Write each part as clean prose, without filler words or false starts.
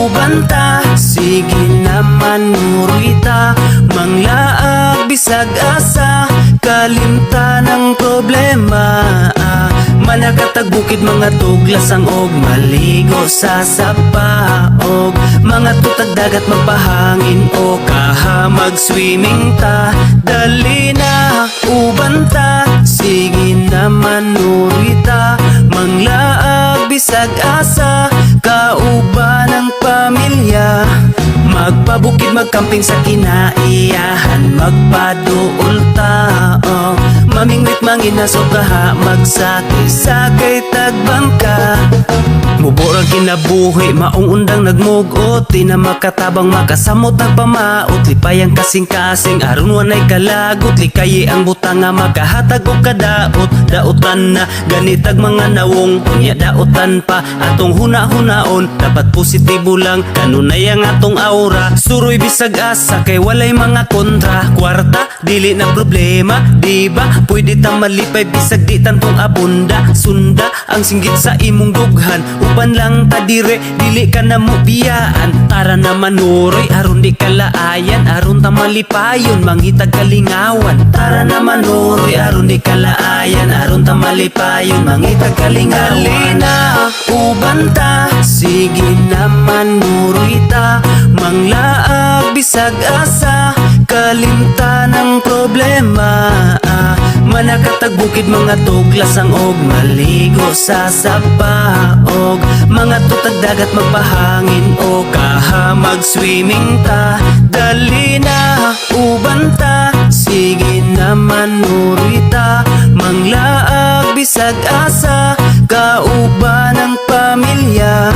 uban ta, sige naman murita. Manglaag bisag asa, kalimtan ng problema. Manakatag bukid mga tuglasang og maligo sa sapaog. Mga tutag dagat magpahangin o kahamag swimming ta. Dali na uban ta, sige naman nurita. Manglaag bisag asa, kauban ng pamilya. Magpabukid magkamping sa kinaiyahan, magpaduol tao. Mamingwit manginaso kaha, magsakay-sakay tagbangka. Muborang kinabuhi, maong undang nagmugot. Di na makatabang makasamot nagpamaot. Lipayang kasing-kasing, aron wanay kalagot. Likayi ang butang nga makahatag o kadaot. Daotan na ganitag mga nawong, kunya daotan pa atong huna-hunaon. Dapat positibo lang, kanunay ang atong aura. Suroy bisag asa, kay walay mga kontra. Kwarta, dili na problema, diba? Pwede ta malipay bisag di tantong abunda. Sunda ang singgit sa imong dughan, uban lang ta dire, dili ka na mo biyaan. Tara na manuroy, aron di kalaayan, aron ta malipayon, mangitag kalingawan. Tara na manuroy, aron di kalaayan, aron ta malipayon, mangitag kalingawan. Halina, uban ta, sige naman nuroy ta. Manglaag bisag asa, kalimtan ng problema. Manakatag bukid mga tuglasang og maligo sa sapaog. Mga tutag dagat magpahangin o kahamag swimming ta. Dali na uban ta, sige naman nurita. Manglaag bisag asa, kauban ng pamilya.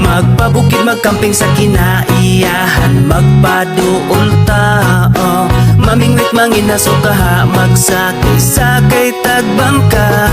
Magpabukid magkamping sa kinaiyahan, magpaduol tao. Mamingwit manginaso kaha, magsakay-sakay tagbangka.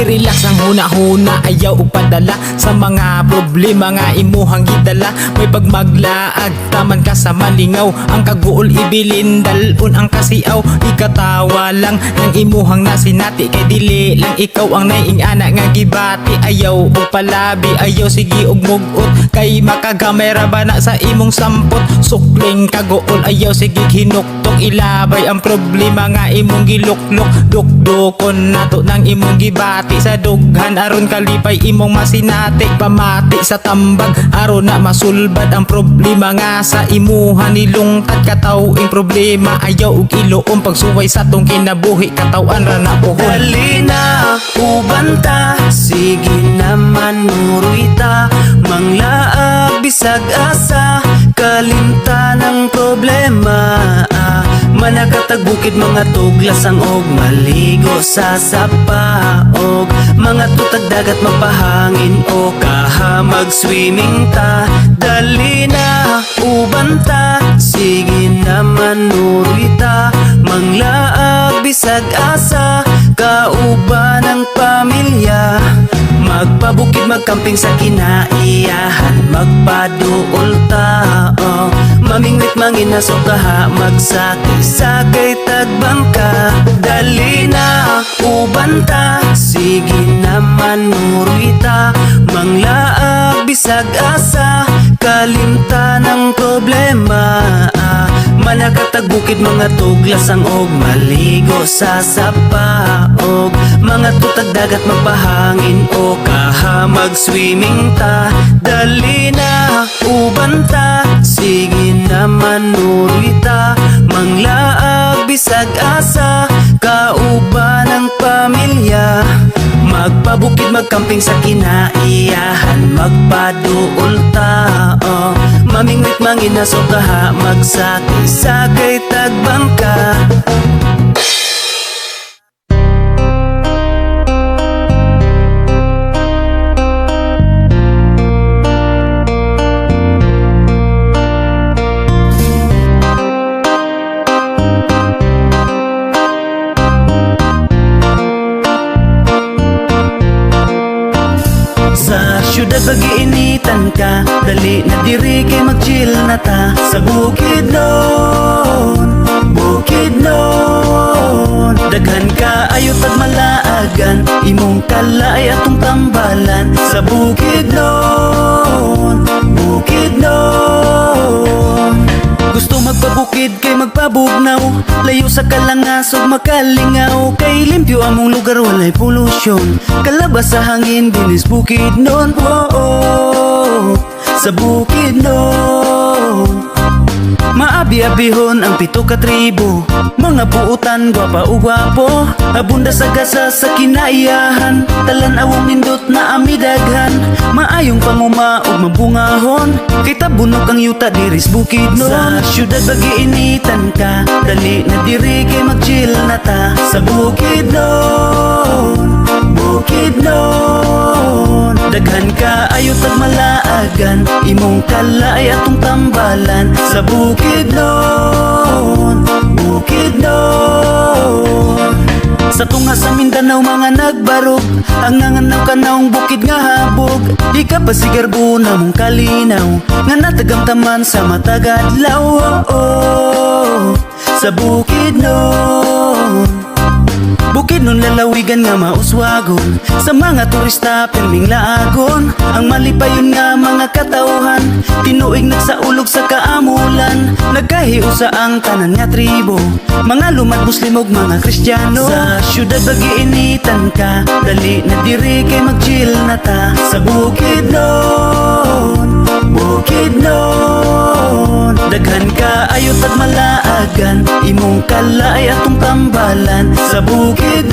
I-relax ang huna-huna, ayaw upadala sa mga problema nga imuhang gidala. May pagmaglaag, taman ka sa malingaw. Ang kaguol ibilin, dalun ang kasiaw. Ikatawa lang ng imuhang nasinati, kay dili lang ikaw ang naiing anak nga gibati. Ayaw og palabi, ayaw sige og mugot, kay makagamay ra ba na sa imong sampot. Sukling kaguol, ayaw sige hinuktok. Ilabay ang problema nga imong giluklok. Dukdukon nato ng imong gibati sa dughan, aron kalipay imong masinati. Pamati sa tambag, aron na masulbad ang problema nga sa imuha nilungtad. Katawing problema, ayaw og iluom, pagsuway sa tong kinabuhi, katawan ra na pohon. Dali na uban ta, sige naman nurita. Manglaag bisag asa, kalimtan ng problema. Manakatag bukid mga tuglasang og maligo sa sapaog. Mga tutag dagat magpahangin o kahamag swimming ta. Dali na uban ta, sige naman nurita. Manglaag bisag asa, kauban ng pamilya. Magpabukid magkamping sa kinaiyahan, magpaduol tao. Mamingwit manginaso kaha, magsakay-sakay tagbangka. Dali na uban ta, sige naman nurita. Manglaag bisag asa, kalimtan ng problema. Manakatag bukid mga tuglasang og maligo sa sapaog. Mga tutag dagat magpahangin o kahamag swimming ta. Dali na uban ta, sige naman nurita. Manglaag bisag asa, kauban ng pamilya. Magpabukid magkamping sa kinaiyahan, magpaduol tao. Mamingwit manginaso kaha, magsakay-sakay tagbangka. Syudad pag-iinitan ka, dali na diri kay mag-chill na ta. Sa Bukidnon, Bukidnon. Daghan ka ayot at malaagan, imong kalay atong tambalan. Sa Bukidnon, Bukidnon. Bukidnon. Gusto magpabukid kay magpabugnaw, layo sa kalangasog makalingaw, kay limpyo among lugar walay polusyon, kalabas sa hangin binis Bukidnon. Oh, sa Bukidnon maabi-abihon ang 7 ka tribo, mga buutan gwapa o gwapo, abunda sa gasa sa kinaiyahan, talan-awong nindot na amidaghan, maayong panguma ug mabungahon, kay tabunok ang yuta diris Bukidnon. Sa syudad bagiinitan ka, dali na diri kay mag-chill na ta sa Bukidnon. Bukidnon, daghan ka ayo tag malaagan, imong kalay atong tambalan sa Bukidnon. Bukidnon, sa tunga sa Mindanao mga nagbarog, ang nganganaw kanaong bukid nga habog, di ka pasigarbo na mong kalinaw, nga natagamtaman sa matagadlaw. Oh, sa Bukidnon. Bukidnon lalawigan nga mauswagon, sa mga turista pirming laagon, ang malipayon nga mga katauhan, tinuig nagsaulog sa kaamulan, nagkahiusa ang tanan nga tribo, mga lumad Muslim ug mga Kristiyano. Sa syudad bagiinitan ka, dali na diri kay mag-chill na ta sa Bukidnon. Bukidnon, daghan ka ayo tag malaagan, imong kalay atong tambalan sa Bukidnon.